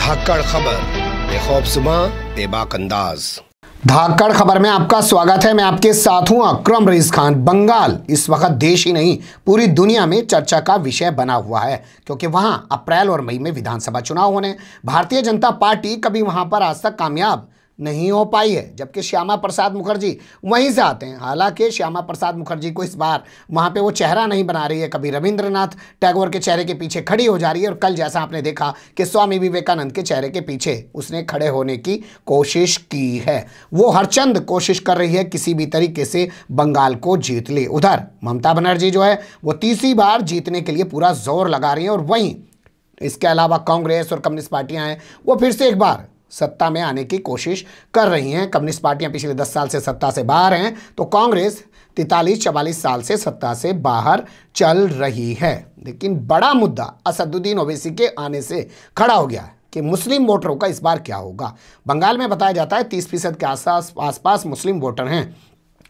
धाकड़ खबर, बेखौफसुमा बेबाक अंदाज। धाकड़ खबर में आपका स्वागत है। मैं आपके साथ हूं अकरम रईस खान। बंगाल इस वक्त देश ही नहीं पूरी दुनिया में चर्चा का विषय बना हुआ है, क्योंकि वहां अप्रैल और मई में विधानसभा चुनाव होने। भारतीय जनता पार्टी कभी वहां पर आज तक कामयाब नहीं हो पाई है, जबकि श्यामा प्रसाद मुखर्जी वहीं से आते हैं। हालांकि श्यामा प्रसाद मुखर्जी को इस बार वहां पे वो चेहरा नहीं बना रही है, कभी रविंद्रनाथ टैगोर के चेहरे के पीछे खड़ी हो जा रही है, और कल जैसा आपने देखा कि स्वामी विवेकानंद के चेहरे के पीछे उसने खड़े होने की कोशिश की है। वो हरचंद कोशिश कर रही है किसी भी तरीके से बंगाल को जीत ले। उधर ममता बनर्जी जो है वो तीसरी बार जीतने के लिए पूरा जोर लगा रही है, और वहीं इसके अलावा कांग्रेस और कम्युनिस्ट पार्टियां हैं वो फिर से एक बार सत्ता में आने की कोशिश कर रही हैं। कम्युनिस्ट पार्टियां पिछले 10 साल से सत्ता से बाहर हैं, तो कांग्रेस 43-44 साल से सत्ता से बाहर चल रही है। लेकिन बड़ा मुद्दा असदुद्दीन ओवैसी के आने से खड़ा हो गया है कि मुस्लिम वोटरों का इस बार क्या होगा। बंगाल में बताया जाता है 30% के आसपास मुस्लिम वोटर हैं,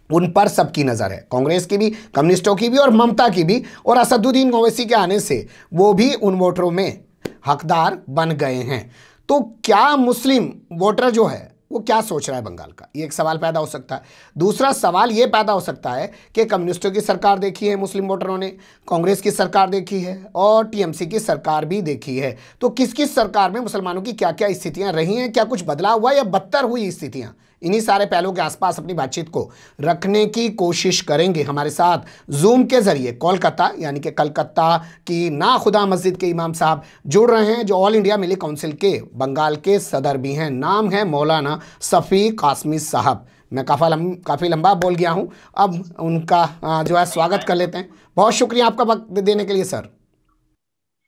उन पर सबकी नज़र है, कांग्रेस की भी, कम्युनिस्टों की भी और ममता की भी। और असदुद्दीन ओवैसी के आने से वो भी उन वोटरों में हकदार बन गए हैं। तो क्या मुस्लिम वोटर जो है वो क्या सोच रहा है बंगाल का, ये एक सवाल पैदा हो सकता है। दूसरा सवाल ये पैदा हो सकता है कि कम्युनिस्टों की सरकार देखी है मुस्लिम वोटरों ने, कांग्रेस की सरकार देखी है और टीएमसी की सरकार भी देखी है। तो किस किस सरकार में मुसलमानों की क्या क्या स्थितियां रही हैं, क्या कुछ बदलाव हुआ या बदतर हुई स्थितियां, इन्हीं सारे पहलुओं के आसपास अपनी बातचीत को रखने की कोशिश करेंगे। हमारे साथ जूम के जरिए कोलकाता यानी कि कलकत्ता की ना खुदा मस्जिद के इमाम साहब जुड़ रहे हैं, जो ऑल इंडिया मिली काउंसिल के बंगाल के सदर भी हैं। नाम है मौलाना शफी कासमी साहब। मैं काफ़ी लंबा बोल गया हूं, अब उनका जो है स्वागत कर लेते हैं। बहुत शुक्रिया आपका वक्त देने के लिए सर।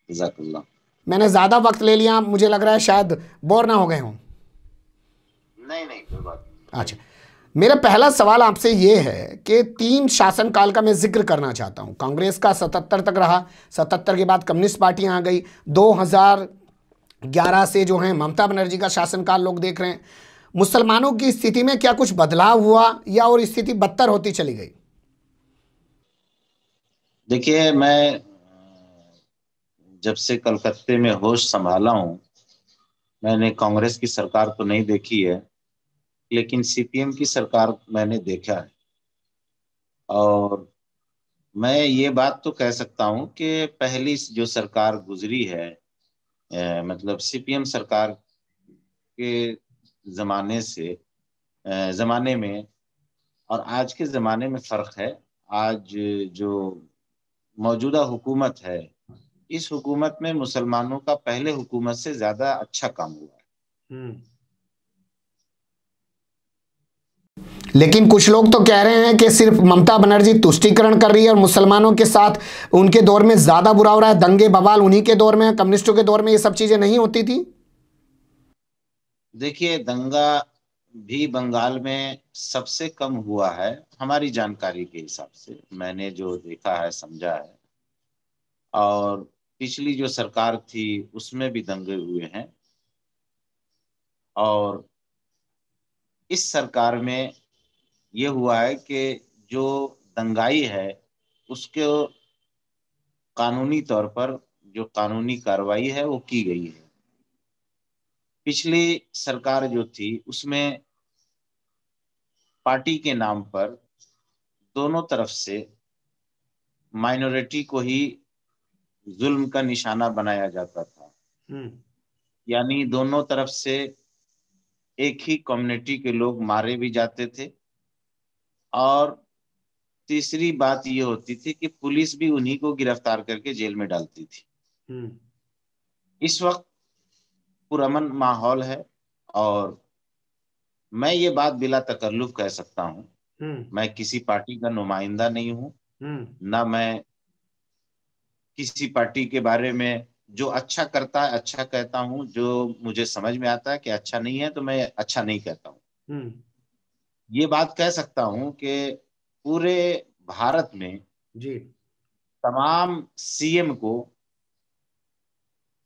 जज़ाकल्लाह। मैंने ज़्यादा वक्त ले लिया, मुझे लग रहा है शायद बोर ना हो गए हों। नहीं कोई बात नहीं। अच्छा, मेरा पहला सवाल आपसे ये है कि 3 शासनकाल का मैं जिक्र करना चाहता हूँ। कांग्रेस का 77 तक रहा, 77 के बाद कम्युनिस्ट पार्टियाँ आ गई, 2011 से जो है ममता बनर्जी का शासनकाल लोग देख रहे हैं। मुसलमानों की स्थिति में क्या कुछ बदलाव हुआ या और स्थिति बदतर होती चली गई? देखिए, मैं जब से कलकत्ते में होश संभाला हूँ, मैंने कांग्रेस की सरकार तो नहीं देखी है, लेकिन सीपीएम की सरकार मैंने देखा है। और मैं ये बात तो कह सकता हूँ कि पहली जो सरकार गुजरी है, मतलब सीपीएम सरकार के जमाने में और आज के ज़माने में फ़र्क है। आज जो मौजूदा हुकूमत है, इस हुकूमत में मुसलमानों का पहले हुकूमत से ज़्यादा अच्छा काम हुआ है। लेकिन कुछ लोग तो कह रहे हैं कि सिर्फ ममता बनर्जी तुष्टीकरण कर रही है और मुसलमानों के साथ उनके दौर में ज़्यादा बुरा हो रहा है। दंगे बवाल उन्हीं के दौर में, कम्युनिस्टों के दौर में ये सब चीज़ें नहीं होती थी। देखिए, दंगा भी बंगाल में सबसे कम हुआ है हमारी जानकारी के हिसाब से, मैंने जो देखा है समझा है। और पिछली जो सरकार थी उसमें भी दंगे हुए हैं, और इस सरकार में ये हुआ है कि जो दंगाई है उसके कानूनी तौर पर जो कानूनी कार्रवाई है वो की गई है। पिछली सरकार जो थी उसमें पार्टी के नाम पर दोनों तरफ से माइनॉरिटी को ही जुल्म का निशाना बनाया जाता था। यानी दोनों तरफ से एक ही कम्युनिटी के लोग मारे भी जाते थे, और तीसरी बात ये होती थी कि पुलिस भी उन्हीं को गिरफ्तार करके जेल में डालती थी। इस वक्त पुरअमन माहौल है, और मैं ये बात बिला तकल्लुफ कह सकता हूँ, मैं किसी पार्टी का नुमाइंदा नहीं हूँ, ना मैं किसी पार्टी के बारे में जो अच्छा करता है अच्छा कहता हूँ, जो मुझे समझ में आता है कि अच्छा नहीं है तो मैं अच्छा नहीं कहता हूँ। ये बात कह सकता हूँ कि पूरे भारत में जी, तमाम सीएम को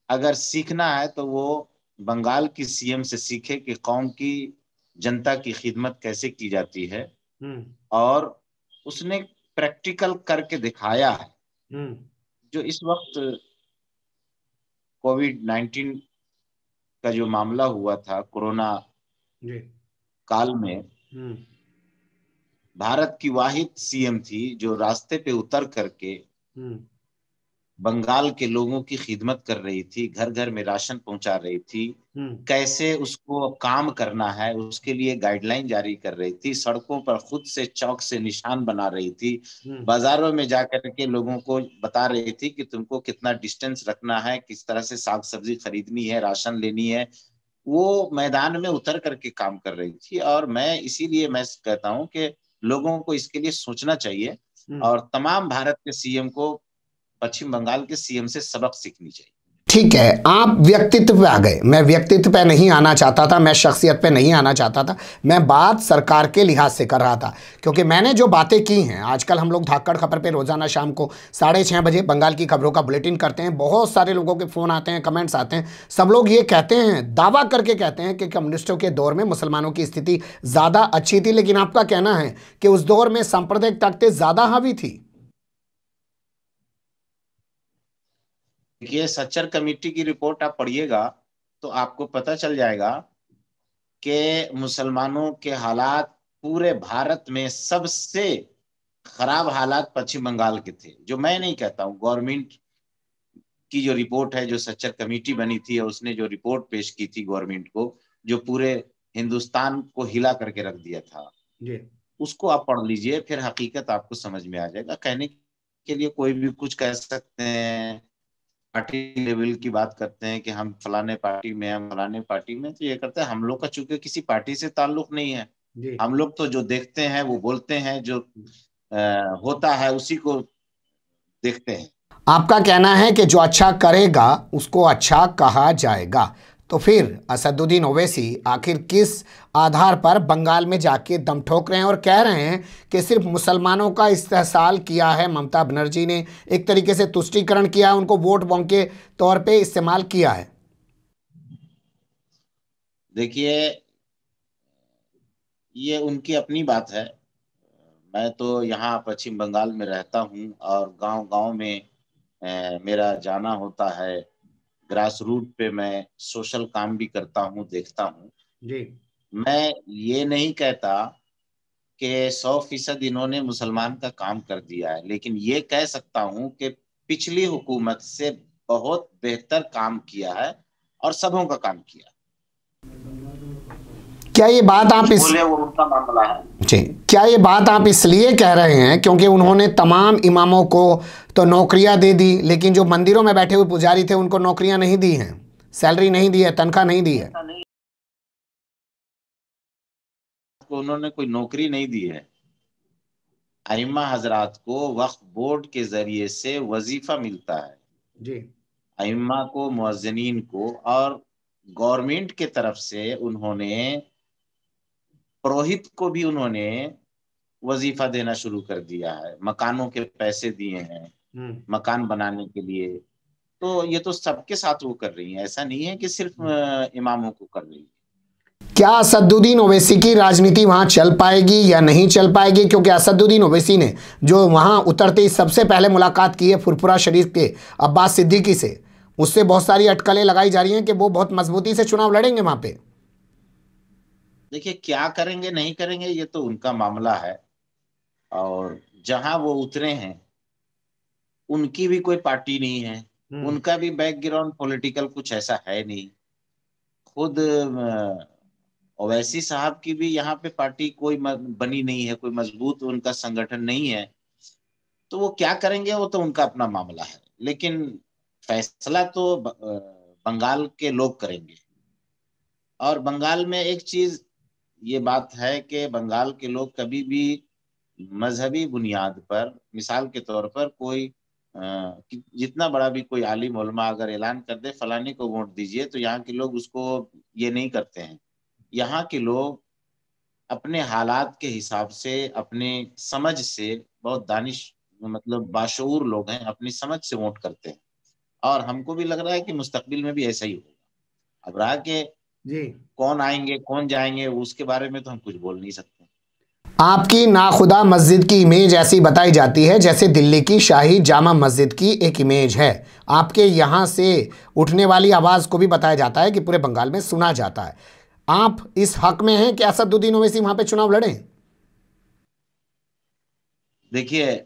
अगर सीखना है तो वो बंगाल की सीएम से सीखे कि कौम की जनता की खिदमत कैसे की जाती है, और उसने प्रैक्टिकल करके दिखाया है। जो इस वक्त कोविड-19 का जो मामला हुआ था कोरोना काल में, भारत की वाहिद सीएम थी जो रास्ते पे उतर करके बंगाल के लोगों की खिदमत कर रही थी, घर घर में राशन पहुंचा रही थी, कैसे उसको काम करना है उसके लिए गाइडलाइन जारी कर रही थी, सड़कों पर खुद से चौक से निशान बना रही थी, बाजारों में जाकर के लोगों को बता रही थी कि तुमको कितना डिस्टेंस रखना है, किस तरह से साग सब्जी खरीदनी है, राशन लेनी है। वो मैदान में उतर करके काम कर रही थी। और मैं इसीलिए मैं कहता हूं कि लोगों को इसके लिए सोचना चाहिए और तमाम भारत के सीएम को पश्चिम बंगाल के सीएम से सबक सीखनी चाहिए। ठीक है, आप व्यक्तित्व पे आ गए, मैं व्यक्तित्व पे नहीं आना चाहता था, मैं शख्सियत पे नहीं आना चाहता था, मैं बात सरकार के लिहाज से कर रहा था। क्योंकि मैंने जो बातें की हैं, आजकल हम लोग धाकड़ खबर पे रोजाना शाम को 6:30 बजे बंगाल की खबरों का बुलेटिन करते हैं, बहुत सारे लोगों के फ़ोन आते हैं, कमेंट्स आते हैं, सब लोग ये कहते हैं, दावा करके कहते हैं कि कम्युनिस्टों के दौर में मुसलमानों की स्थिति ज़्यादा अच्छी थी। लेकिन आपका कहना है कि उस दौर में सांप्रदायिक ताकतें ज़्यादा हावी थी। देखिए, सच्चर कमेटी की रिपोर्ट आप पढ़िएगा तो आपको पता चल जाएगा कि मुसलमानों के हालात पूरे भारत में सबसे खराब हालात पश्चिम बंगाल के थे। जो मैं नहीं कहता हूँ, गवर्नमेंट की जो रिपोर्ट है, जो सच्चर कमेटी बनी थी और उसने जो रिपोर्ट पेश की थी गवर्नमेंट को, जो पूरे हिंदुस्तान को हिला करके रख दिया था, उसको आप पढ़ लीजिए, फिर हकीकत आपको समझ में आ जाएगा। कहने के लिए कोई भी कुछ कह सकते हैं, पार्टी लेवल की बात करते हैं कि हम फलाने पार्टी में, हम फलाने पार्टी में, तो ये करते हैं। हम लोग का चूंकि किसी पार्टी से ताल्लुक नहीं है, हम लोग तो जो देखते हैं वो बोलते हैं, जो होता है उसी को देखते हैं। आपका कहना है कि जो अच्छा करेगा उसको अच्छा कहा जाएगा। तो फिर असदुद्दीन ओवैसी आखिर किस आधार पर बंगाल में जाके दम ठोक रहे हैं और कह रहे हैं कि सिर्फ मुसलमानों का इस्तेहसाल किया है ममता बनर्जी ने, एक तरीके से तुष्टीकरण किया है, उनको वोट बैंक के तौर पे इस्तेमाल किया है? देखिए, ये उनकी अपनी बात है। मैं तो यहाँ पश्चिम बंगाल में रहता हूँ और गांव-गांव में मेरा जाना होता है, ग्रास रूट पे मैं सोशल काम भी करता हूँ, देखता हूँ जी। मैं ये नहीं कहता कि 100% इन्होंने मुसलमान का काम कर दिया है, लेकिन ये कह सकता हूँ कि पिछली हुकूमत से बहुत बेहतर काम किया है और सबों का काम किया। क्या ये बात आप वो उनका मामला है जी, क्या ये बात आप इसलिए कह रहे हैं क्योंकि उन्होंने तमाम इमामों को तो नौकरियां दे दी, लेकिन जो मंदिरों में बैठे हुए पुजारी थे उनको नौकरियां नहीं दी हैं, सैलरी नहीं दी है, तनख्वाह नहीं दी है? उन्होंने कोई नौकरी नहीं दी है। अइम्मा हजरात को वक्फ बोर्ड के जरिए से वजीफा मिलता है जी, अइम्मा को, मुअज्जिनीन को, और गवर्नमेंट के तरफ से उन्होंने पुरोहित को भी उन्होंने वजीफा देना शुरू कर दिया है, मकानों के पैसे दिए हैं मकान बनाने के लिए। तो ये तो सबके साथ वो कर रही है, ऐसा नहीं है कि सिर्फ इमामों को कर रही है। क्या असदुद्दीन ओवैसी की राजनीति वहां चल पाएगी या नहीं चल पाएगी? क्योंकि असदुद्दीन ओवैसी ने जो वहां उतरते ही सबसे पहले मुलाकात की है फुरफुरा शरीफ के अब्बास सिद्दीकी से, उससे बहुत सारी अटकलें लगाई जा रही हैं कि वो बहुत मजबूती से चुनाव लड़ेंगे वहां पे। देखिए, क्या करेंगे नहीं करेंगे ये तो उनका मामला है, और जहां वो उतरे हैं उनकी भी कोई पार्टी नहीं है, उनका भी बैकग्राउंड पॉलिटिकल कुछ ऐसा है नहीं। खुद ओवैसी साहब की भी यहाँ पे पार्टी कोई बनी नहीं है, कोई मजबूत उनका संगठन नहीं है। तो वो क्या करेंगे वो तो उनका अपना मामला है, लेकिन फैसला तो बंगाल के लोग करेंगे। और बंगाल में एक चीज ये बात है कि बंगाल के लोग कभी भी मजहबी बुनियाद पर, मिसाल के तौर पर कोई जितना बड़ा भी कोई आलिम उलमा अगर ऐलान कर दे फलाने को वोट दीजिए, तो यहाँ के लोग उसको ये नहीं करते हैं। यहाँ के लोग अपने हालात के हिसाब से, अपने समझ से, बहुत दानिश मतलब बाशऊर लोग हैं, अपनी समझ से वोट करते हैं। और हमको भी लग रहा है कि मुस्तकबिल में भी ऐसा ही होगा। अब रहा कि जी कौन आएंगे कौन जाएंगे उसके बारे में तो हम कुछ बोल नहीं सकते। आपकी नाखुदा मस्जिद की इमेज ऐसी बताई जाती है जैसे दिल्ली की शाही जामा मस्जिद की एक इमेज है। आपके यहाँ से उठने वाली आवाज़ को भी बताया जाता है कि पूरे बंगाल में सुना जाता है। आप इस हक में हैं कि असदुद्दीन ओवैसी वहां पे चुनाव लड़ें? देखिए,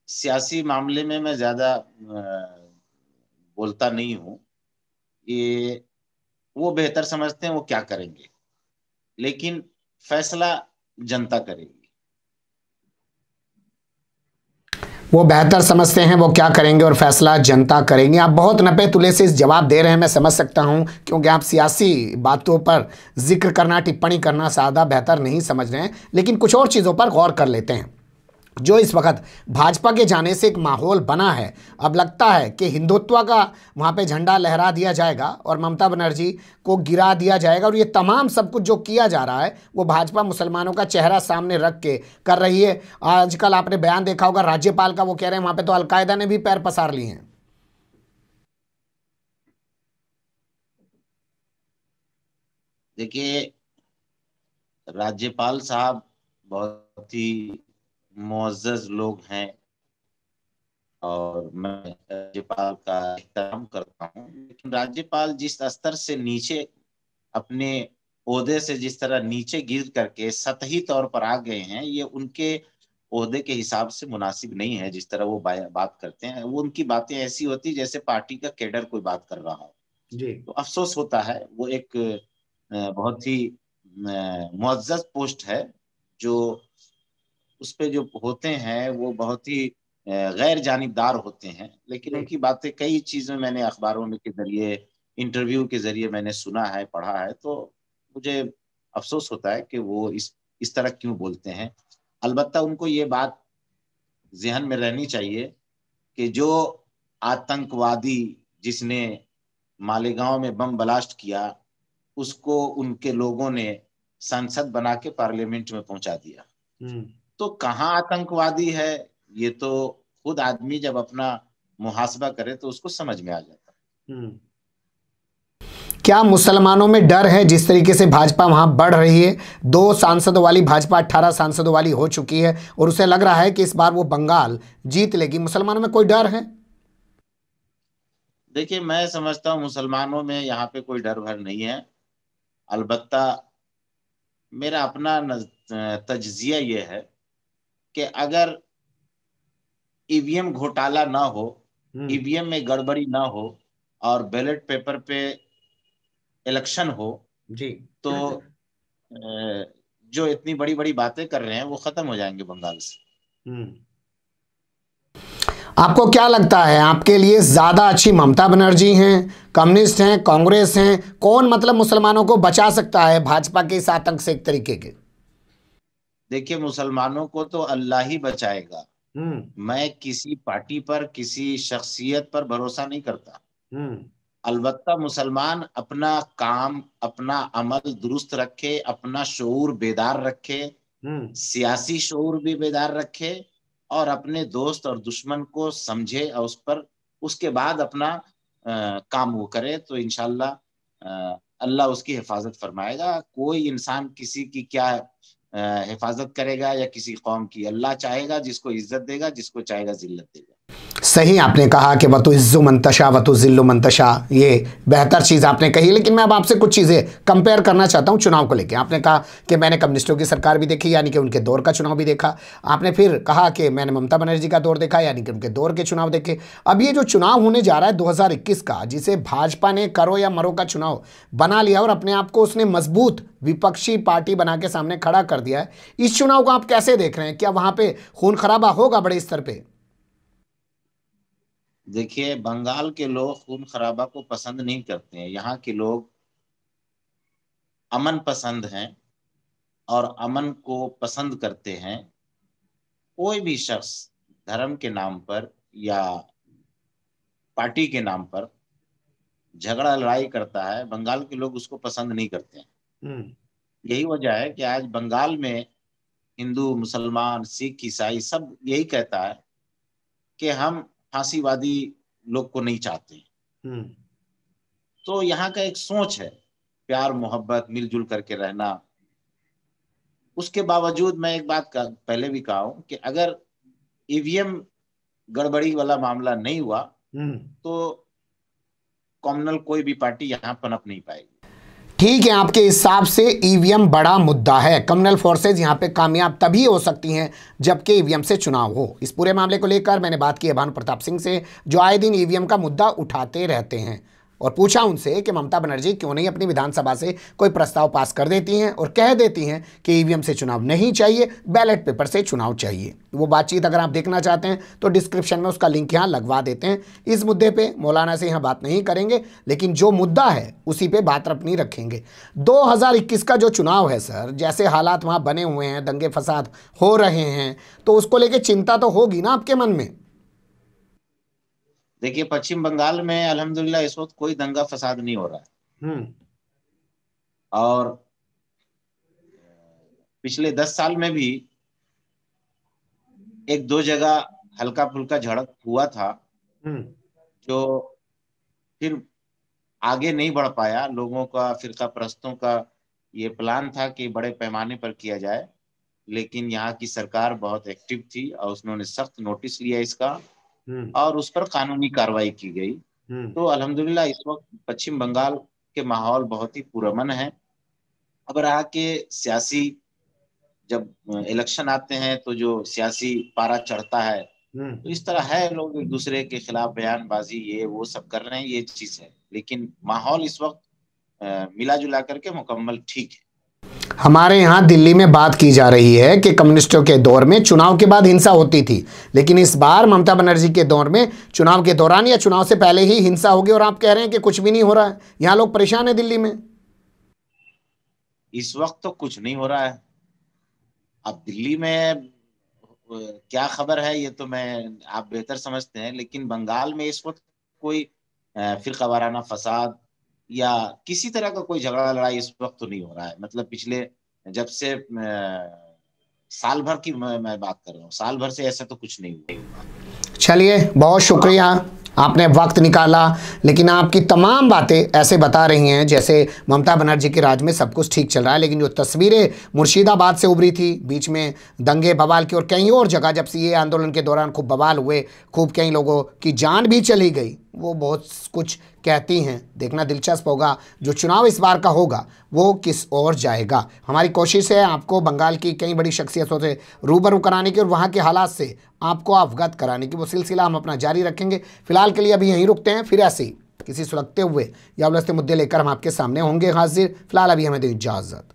सियासी मामले में मैं ज्यादा बोलता नहीं हूँ। ये वो बेहतर समझते हैं वो क्या करेंगे, लेकिन फैसला जनता करेगी। वो बेहतर समझते हैं वो क्या करेंगे और फैसला जनता करेंगे। आप बहुत नपे तुले से इस जवाब दे रहे हैं, मैं समझ सकता हूं, क्योंकि आप सियासी बातों पर जिक्र करना, टिप्पणी करना ज़्यादा बेहतर नहीं समझ रहे हैं। लेकिन कुछ और चीज़ों पर गौर कर लेते हैं। जो इस वक्त भाजपा के जाने से एक माहौल बना है, अब लगता है कि हिंदुत्व का वहाँ पे झंडा लहरा दिया जाएगा और ममता बनर्जी को गिरा दिया जाएगा। और ये तमाम सब कुछ जो किया जा रहा है वो भाजपा मुसलमानों का चेहरा सामने रख के कर रही है। आजकल आपने बयान देखा होगा राज्यपाल का, वो कह रहे हैं वहाँ पे तो अलकायदा ने भी पैर पसार लिए हैं। देखिए, राज्यपाल साहब बहुत ही मुअज़्ज़ज़ लोग हैं और मैं राज्यपाल का एहतराम करता हूँ, लेकिन राज्यपाल जिस स्तर से नीचे अपने ओहदे से जिस तरह नीचे गिर करके सतही तौर पर आ गए हैं, ये उनके ओहदे के हिसाब से मुनासिब नहीं है। जिस तरह वो बात करते हैं, वो उनकी बातें ऐसी होती जैसे पार्टी का कैडर कोई बात कर रहा हो। जी। तो अफसोस होता है। वो एक बहुत ही मुअज़्ज़ज़ पोस्ट है, जो उस पे जो होते हैं वो बहुत ही गैर जानिबदार होते हैं, लेकिन जी। उनकी बातें कई चीजें मैंने अखबारों में के जरिए, इंटरव्यू के जरिए मैंने सुना है, पढ़ा है। तो मुझे अफसोस होता है कि वो इस तरह क्यों बोलते हैं। अलबत्ता उनको ये बात ज़हन में रहनी चाहिए कि जो आतंकवादी जिसने मालेगांव में बम ब्लास्ट किया, उसको उनके लोगों ने संसद बना के पार्लियामेंट में पहुंचा दिया। तो कहाँ आतंकवादी है, ये तो खुद आदमी जब अपना मुहासबा करे तो उसको समझ में आ जाता है। क्या मुसलमानों में डर है जिस तरीके से भाजपा वहां बढ़ रही है? 2 सांसदों वाली भाजपा 18 सांसदों वाली हो चुकी है और उसे लग रहा है कि इस बार वो बंगाल जीत लेगी। मुसलमानों में कोई डर है? देखिए, मैं समझता हूँ मुसलमानों में यहाँ पे कोई डर भर नहीं है। अलबत्ता मेरा अपना तज्जिया ये है कि अगर ईवीएम घोटाला ना हो, ईवीएम में गड़बड़ी ना हो और बैलेट पेपर पे इलेक्शन हो, जी। तो जो इतनी बड़ी बड़ी बातें कर रहे हैं वो खत्म हो जाएंगे बंगाल से। आपको क्या लगता है, आपके लिए ज्यादा अच्छी ममता बनर्जी हैं, कम्युनिस्ट हैं, कांग्रेस हैं? कौन मतलब मुसलमानों को बचा सकता है भाजपा के इस आतंक से एक तरीके के? देखिए, मुसलमानों को तो अल्लाह ही बचाएगा। मैं किसी पार्टी पर, किसी शख्सियत पर भरोसा नहीं करता। अलबत्ता मुसलमान अपना काम, अपना अमल दुरुस्त रखे, अपना शऊर बेदार रखे, सियासी शऊर भी बेदार रखे और अपने दोस्त और दुश्मन को समझे और उस पर उसके बाद अपना काम वो करे, तो इंशाल्लाह अल्लाह उसकी हिफाजत फरमाएगा। कोई इंसान किसी की क्या हिफाजत करेगा या किसी कौम की? अल्लाह चाहेगा जिसको इज्जत देगा, जिसको चाहेगा जिल्लत देगा। सही आपने कहा कि वतु इज्जु मंतशा वतु जिल्लु मंतशा, ये बेहतर चीज़ आपने कही। लेकिन मैं अब आपसे कुछ चीज़ें कंपेयर करना चाहता हूं चुनाव को लेकर। आपने कहा कि मैंने कम्युनिस्टों की सरकार भी देखी, यानी कि उनके दौर का चुनाव भी देखा। आपने फिर कहा कि मैंने ममता बनर्जी का दौर देखा, यानी कि उनके दौर के चुनाव देखे। अब ये जो चुनाव होने जा रहा है 2021 का, जिसे भाजपा ने करो या मरो का चुनाव बना लिया और अपने आप को उसने मजबूत विपक्षी पार्टी बना के सामने खड़ा कर दिया है, इस चुनाव को आप कैसे देख रहे हैं? क्या वहां पे खून खराबा होगा बड़े स्तर पर? देखिए, बंगाल के लोग खून खराबा को पसंद नहीं करते हैं। यहाँ के लोग अमन पसंद हैं और अमन को पसंद करते हैं। कोई भी शख्स धर्म के नाम पर या पार्टी के नाम पर झगड़ा लड़ाई करता है, बंगाल के लोग उसको पसंद नहीं करते हैं। यही वजह है कि आज बंगाल में हिंदू, मुसलमान, सिख, ईसाई सब यही कहता है कि हम फांसीवादी लोग को नहीं चाहते। तो यहाँ का एक सोच है प्यार मोहब्बत मिलजुल करके रहना, उसके बावजूद मैं एक बात पहले भी कहा हूं कि अगर ईवीएम गड़बड़ी वाला मामला नहीं हुआ तो कॉमनल कोई भी पार्टी यहां पनप नहीं पाएगी। ठीक है, आपके हिसाब से ईवीएम बड़ा मुद्दा है, कम्युनल फोर्सेज यहां पे कामयाब तभी हो सकती हैं जबकि ईवीएम से चुनाव हो। इस पूरे मामले को लेकर मैंने बात की है भानु प्रताप सिंह से, जो आए दिन ईवीएम का मुद्दा उठाते रहते हैं, और पूछा उनसे कि ममता बनर्जी क्यों नहीं अपनी विधानसभा से कोई प्रस्ताव पास कर देती हैं और कह देती हैं कि ईवीएम से चुनाव नहीं चाहिए, बैलेट पेपर से चुनाव चाहिए। वो बातचीत अगर आप देखना चाहते हैं तो डिस्क्रिप्शन में उसका लिंक यहाँ लगवा देते हैं। इस मुद्दे पे मौलाना से यहाँ बात नहीं करेंगे, लेकिन जो मुद्दा है उसी पे बात अपनी रखेंगे। 2021 का जो चुनाव है सर, जैसे हालात वहाँ बने हुए हैं, दंगे फसाद हो रहे हैं, तो उसको लेकर चिंता तो होगी ना आपके मन में? देखिए, पश्चिम बंगाल में अल्हम्दुलिल्लाह इस वक्त कोई दंगा फसाद नहीं हो रहा है। और पिछले 10 साल में भी एक दो जगह हल्का फुल्का झड़प हुआ था, जो फिर आगे नहीं बढ़ पाया। लोगों का, फिरका परस्तों का ये प्लान था कि बड़े पैमाने पर किया जाए, लेकिन यहाँ की सरकार बहुत एक्टिव थी और उन्होंने सख्त नोटिस लिया इसका और उस पर कानूनी कार्रवाई की गई। तो अल्हम्दुलिल्लाह इस वक्त पश्चिम बंगाल के माहौल बहुत ही पुरअमन है। अब रहा के सियासी, जब इलेक्शन आते हैं तो जो सियासी पारा चढ़ता है, तो इस तरह है, लोग एक दूसरे के खिलाफ बयानबाजी ये वो सब कर रहे हैं, ये चीज है। लेकिन माहौल इस वक्त मिला जुला करके मुकम्मल ठीक है। हमारे यहाँ दिल्ली में बात की जा रही है कि कम्युनिस्टों के दौर में चुनाव के बाद हिंसा होती थी, लेकिन इस बार ममता बनर्जी के दौर में चुनाव के दौरान या चुनाव से पहले ही हिंसा होगी, और आप कह रहे हैं कि कुछ भी नहीं हो रहा है। यहाँ लोग परेशान है दिल्ली में। इस वक्त तो कुछ नहीं हो रहा है। अब दिल्ली में क्या खबर है ये तो आप बेहतर समझते हैं, लेकिन बंगाल में इस वक्त कोई फिरका वाराना फसाद या किसी तरह का कोई झगड़ा लड़ाई इस वक्त तो नहीं हो रहा है। मतलब पिछले, जब से साल भर की मैं बात कर रहा हूँ, साल भर से ऐसा तो कुछ नहीं हुआ। चलिए, बहुत शुक्रिया, आपने वक्त निकाला, लेकिन आपकी तमाम बातें ऐसे बता रही हैं जैसे ममता बनर्जी के राज में सब कुछ ठीक चल रहा है। लेकिन जो तस्वीरें मुर्शिदाबाद से उभरी थी, बीच में दंगे बवाल की, और कहीं और जगह जब से ये आंदोलन के दौरान खूब बवाल हुए, खूब कई लोगों की जान भी चली गई, वो बहुत कुछ कहती हैं। देखना दिलचस्प होगा जो चुनाव इस बार का होगा वो किस ओर जाएगा। हमारी कोशिश है आपको बंगाल की कई बड़ी शख्सियतों से रूबरू कराने की और वहाँ के हालात से आपको अवगत कराने की। वो सिलसिला हम अपना जारी रखेंगे। फिलहाल के लिए अभी यहीं रुकते हैं, फिर ऐसे ही किसी सुलगते हुए या उलझते मुद्दे लेकर हम आपके सामने होंगे हाजिर। फिलहाल अभी हमें दो इजाज़त।